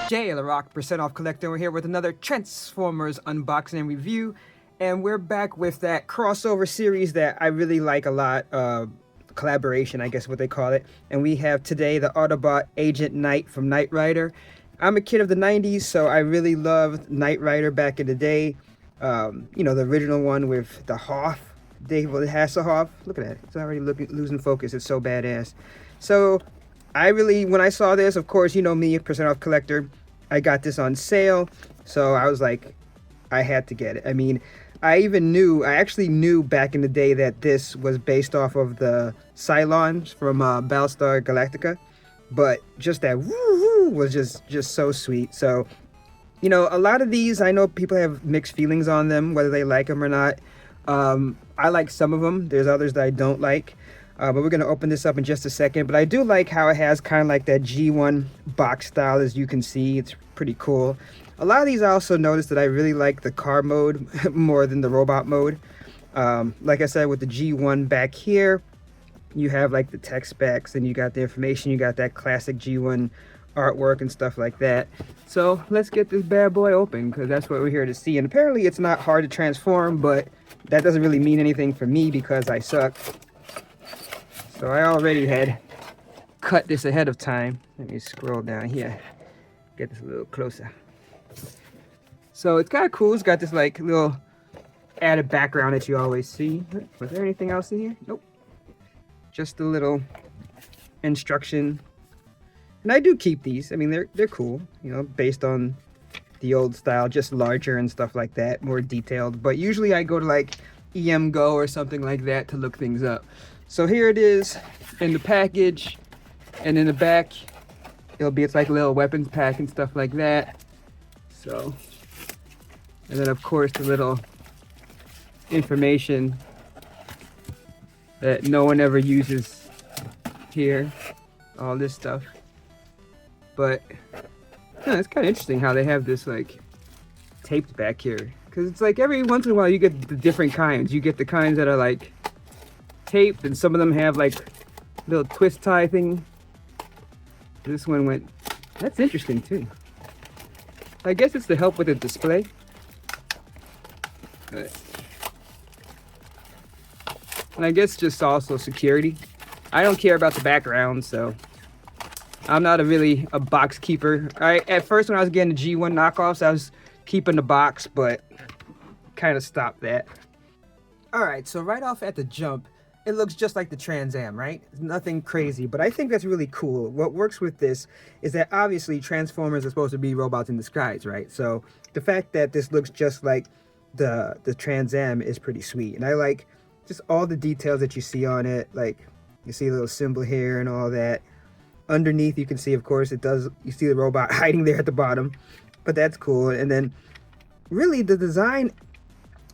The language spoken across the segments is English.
Jay the Rock percent off collector. We're here with another Transformers unboxing and review, and we're back with that crossover series that I really like a lot. Collaboration, I guess what they call it. And we have today the Autobot Agent Knight from Knight Rider. I'm a kid of the 90s, so I really loved Knight Rider back in the day. You know, the original one with the Hoth, David Hasselhoff. Look at that, it's already losing focus. It's so badass. So I really, when I saw this, of course, you know me, percent off collector, I got this on sale, so I was like, I had to get it. I mean, I actually knew back in the day that this was based off of the Cylons from Battlestar Galactica, but just that woo-hoo was just so sweet. So, you know, a lot of these, I know people have mixed feelings on them, whether they like them or not. I like some of them. There's others that I don't like. But we're going to open this up in just a second. But I do like how it has kind of like that G1 box style, as you can see. It's pretty cool. A lot of these I also noticed that I really like the car mode more than the robot mode. Like I said, with the G1 back here, you have like the tech specs and you got the information. You got that classic G1 artwork and stuff like that. So let's get this bad boy open, because that's what we're here to see. And apparently it's not hard to transform, but that doesn't really mean anything for me because I suck. So I already had cut this ahead of time. Let me scroll down here, get this a little closer. So it's kind of cool. It's got this like little added background that you always see. Was there anything else in here? Nope. Just a little instruction. And I do keep these. I mean, they're cool, you know, based on the old style, just larger and stuff like that, more detailed. But usually I go to like EM Go or something like that to look things up. So here it is in the package, and in the back it's like a little weapons pack and stuff like that. So, and then of course the little information that no one ever uses here, all this stuff. But yeah, it's kind of interesting how they have this like taped back here, because it's like every once in a while you get the different kinds. You get the kinds that are like taped, and some of them have like little twist tie thing. This one went, that's interesting too. I guess it's to help with the display. And I guess just also security. I don't care about the background, so I'm not really a box keeper. At first when I was getting the G1 knockoffs, I was keeping the box, but kind of stopped that. Alright, so right off at the jump, it looks just like the Trans Am, right? Nothing crazy, but I think that's really cool. What works with this is that obviously Transformers are supposed to be robots in disguise, right? So the fact that this looks just like the Trans Am is pretty sweet. And I like just all the details that you see on it. Like you see a little symbol here and all that. Underneath you can see, of course, you see the robot hiding there at the bottom, but that's cool. And then really the design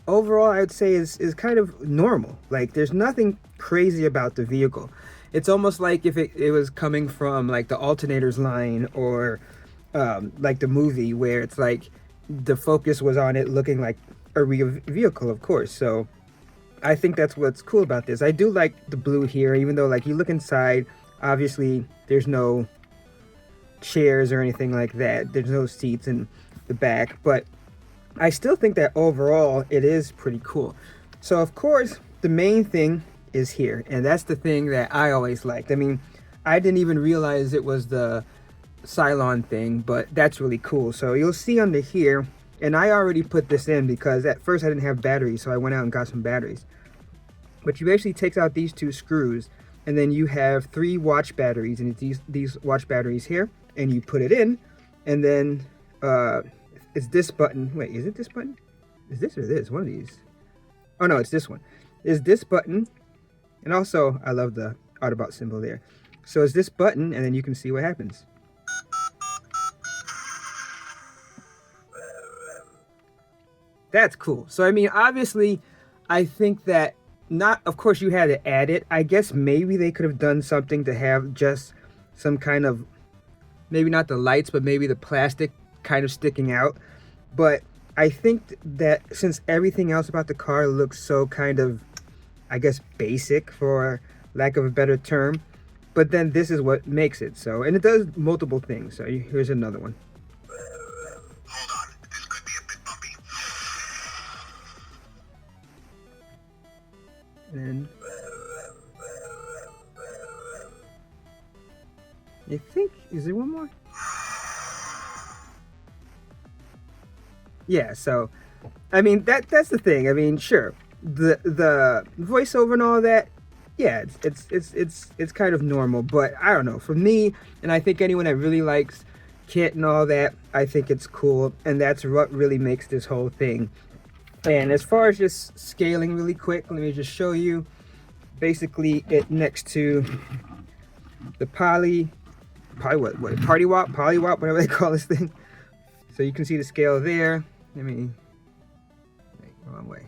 overall, I would say is kind of normal. Like there's nothing crazy about the vehicle. It's almost like if it was coming from like the Alternators line, or like the movie, where it's like the focus was on it looking like a real vehicle, of course. So I think that's what's cool about this. I do like the blue here, even though like you look inside, obviously there's no chairs or anything like that. There's no seats in the back, but I still think that overall it is pretty cool. So of course the main thing is here, and that's the thing that I always liked. I mean, I didn't even realize it was the Cylon thing, but that's really cool. So you'll see under here, and I already put this in because at first I didn't have batteries, so I went out and got some batteries. But you basically takes out these two screws, and then you have 3 watch batteries, and it's these watch batteries here, and you put it in, and then it's this button. Wait, is it this button? Is this or this? One of these. Oh no, it's this one. Is this button. And also, I love the Autobot symbol there. So it's this button, and then you can see what happens. That's cool. So I mean, obviously, I think that of course you had to add it. I guess maybe they could have done something to have just some kind of, maybe not the lights, but maybe the plastic kind of sticking out. But I think that since everything else about the car looks so kind of, I guess, basic, for lack of a better term, but then this is what makes it so. And it does multiple things. So here's another one. And I think, is there one more? Yeah, so I mean that's the thing. I mean, sure, the voiceover and all that, yeah, it's kind of normal, but I don't know. For me, and I think anyone that really likes KITT and all that, I think it's cool, and that's what really makes this whole thing. And as far as just scaling really quick, let me just show you. Basically, it next to the Party Wop, whatever they call this thing. So you can see the scale there. Let me, wait, wrong way.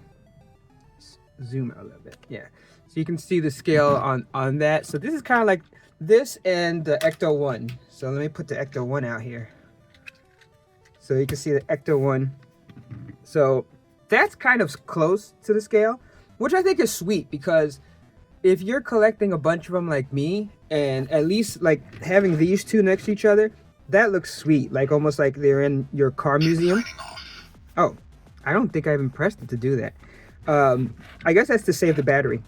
Zoom out a little bit. Yeah. So you can see the scale on that. So this is kind of like this and the Ecto 1. So let me put the Ecto 1 out here. So you can see the Ecto 1. So that's kind of close to the scale, which I think is sweet, because if you're collecting a bunch of them like me, and at least like having these two next to each other, that looks sweet, like almost like they're in your car museum. Oh, I don't think I even pressed it to do that. I guess that's to save the battery.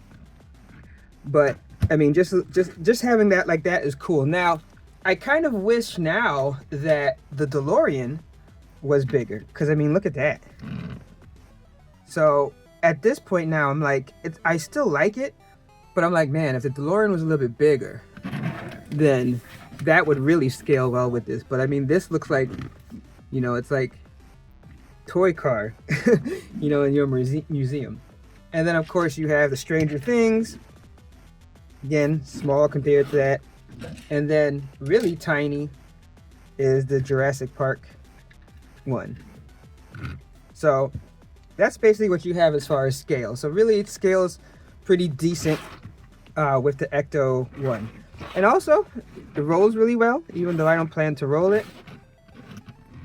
But I mean, just having that like that is cool. Now, I kind of wish now that the DeLorean was bigger, because I mean, look at that. So at this point now, I'm like, I still like it, but I'm like, man, if the DeLorean was a little bit bigger, then that would really scale well with this. But I mean, this looks like, you know, it's like toy car, you know, in your museum. And then of course you have the Stranger Things, again, small compared to that. And then really tiny is the Jurassic Park one. So that's basically what you have as far as scale. So really it scales pretty decent with the Ecto 1. And also, it rolls really well, even though I don't plan to roll it.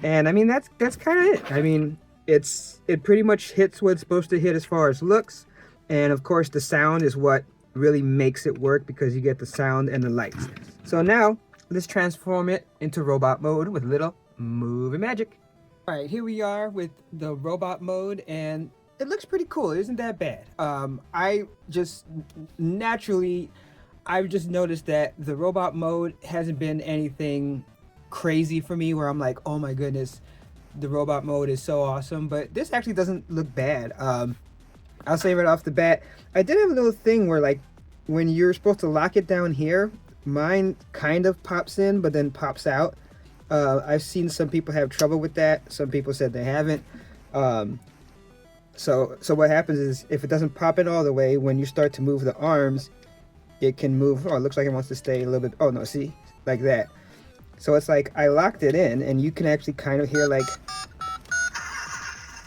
And I mean, that's kind of it. I mean, it pretty much hits what it's supposed to hit as far as looks. And of course, the sound is what really makes it work, because you get the sound and the lights. So now, let's transform it into robot mode with a little movie magic. All right, here we are with the robot mode, and it looks pretty cool. It isn't that bad. I've just noticed that the robot mode hasn't been anything crazy for me where I'm like, oh my goodness, the robot mode is so awesome. But this actually doesn't look bad. I'll say right off the bat, I did have a little thing where, like, when you're supposed to lock it down here, mine kind of pops in but then pops out. I've seen some people have trouble with that. Some people said they haven't. So what happens is, if it doesn't pop in all the way, when you start to move the arms, it can move. Oh, it looks like it wants to stay a little bit. Oh no, see, like that. So it's like I locked it in, and you can actually kind of hear like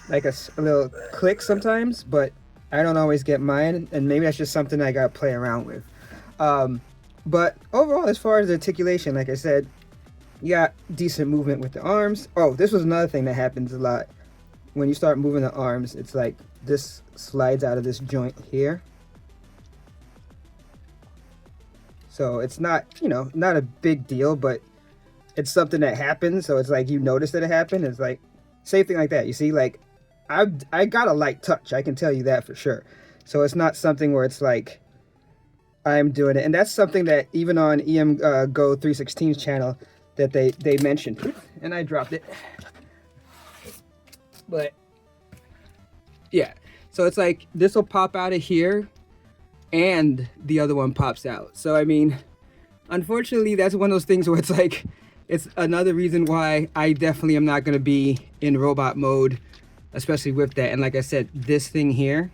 a little click sometimes, but I don't always get mine, and maybe that's just something I gotta play around with. But overall, as far as the articulation, like I said, you got decent movement with the arms. Oh, this was another thing that happens a lot. When you start moving the arms, it's like this slides out of this joint here. So it's not, you know, not a big deal, but it's something that happens. So it's like you notice that it happened. It's like same thing like that. You see, like I got a light touch. I can tell you that for sure. So it's not something where it's like I'm doing it. And that's something that even on EM Go 316's channel that they mentioned. And I dropped it. But yeah, so it's like this will pop out of here and the other one pops out. So I mean, unfortunately, that's one of those things where it's like, it's another reason why I definitely am not going to be in robot mode, especially with that. And like I said, this thing here,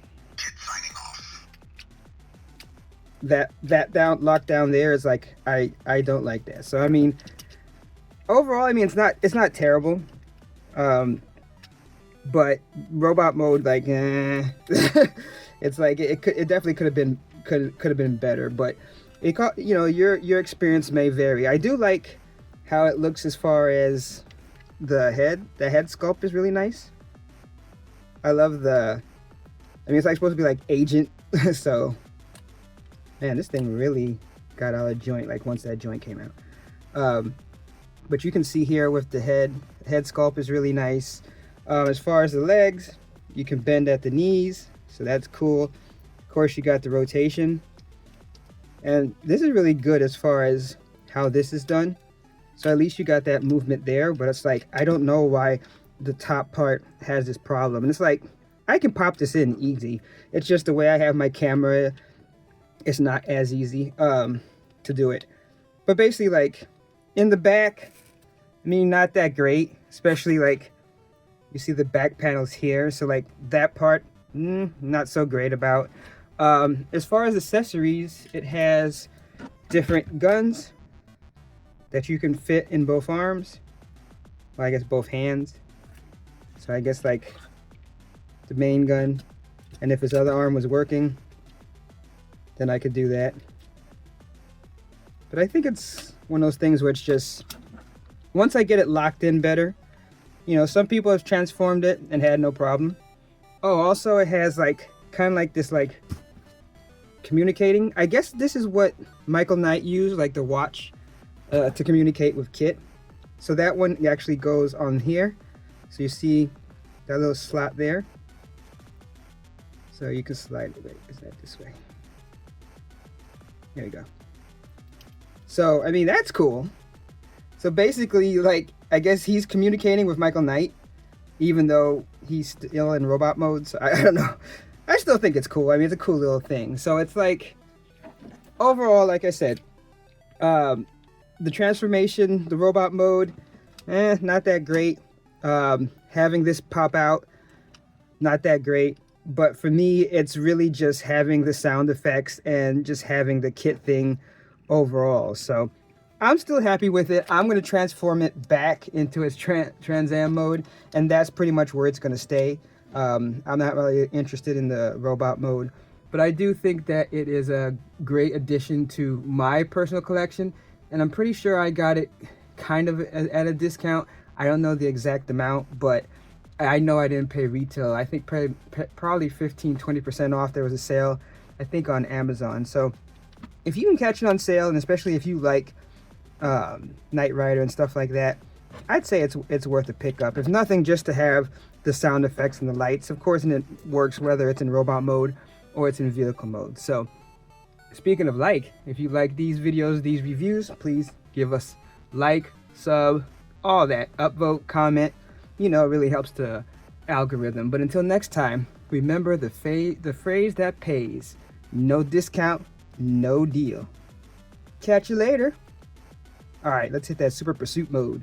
that lockdown there is like, I don't like that. So I mean, overall, I mean, it's not terrible. But robot mode, like, it's like it definitely could have been better. But you know, your experience may vary. I do like how it looks as far as the head. The head sculpt is really nice. I love I mean, it's like supposed to be like Agent. So, man, this thing really got out of joint. Like once that joint came out. But you can see here with the head sculpt is really nice. As far as the legs, you can bend at the knees, so that's cool. Of course, you got the rotation. And this is really good as far as how this is done. So at least you got that movement there, but it's like, I don't know why the top part has this problem. And it's like, I can pop this in easy. It's just the way I have my camera, it's not as easy to do it. But basically, like, in the back, I mean, not that great, especially like, you see the back panels here. So like that part, not so great about. As far as accessories, it has different guns that you can fit in both arms. Well, I guess both hands. So I guess like the main gun, and if his other arm was working, then I could do that. But I think it's one of those things where it's just, once I get it locked in better, you know, some people have transformed it and had no problem. Oh, also it has like, kind of like this like communicating. I guess this is what Michael Knight used, like the watch, to communicate with KITT. So that one actually goes on here. So you see that little slot there. So you can slide it. Wait, is that this way? There you go. So, I mean, that's cool. So basically, like, I guess he's communicating with Michael Knight, even though he's still in robot mode. So I don't know. I still think it's cool. I mean, it's a cool little thing. So it's like, overall, like I said, the transformation, the robot mode, not that great. Having this pop out, not that great. But for me, it's really just having the sound effects and just having the KITT thing overall. So I'm still happy with it. I'm going to transform it back into its Trans Am mode, and that's pretty much where it's going to stay. I'm not really interested in the robot mode, but I do think that it is a great addition to my personal collection, and I'm pretty sure I got it kind of at a discount. I don't know the exact amount, but I know I didn't pay retail. I think probably 15-20% off. There was a sale, I think, on Amazon. So if you can catch it on sale, and especially if you like Knight Rider and stuff like that, I'd say it's worth a pickup. If nothing, just to have the sound effects and the lights, of course, and it works whether it's in robot mode or it's in vehicle mode. So speaking of like, if you like these videos, these reviews, please give us like, sub, all that, upvote, comment. You know, it really helps the algorithm. But until next time, remember the phrase that pays: no discount, no deal. Catch you later. All right, let's hit that super pursuit mode.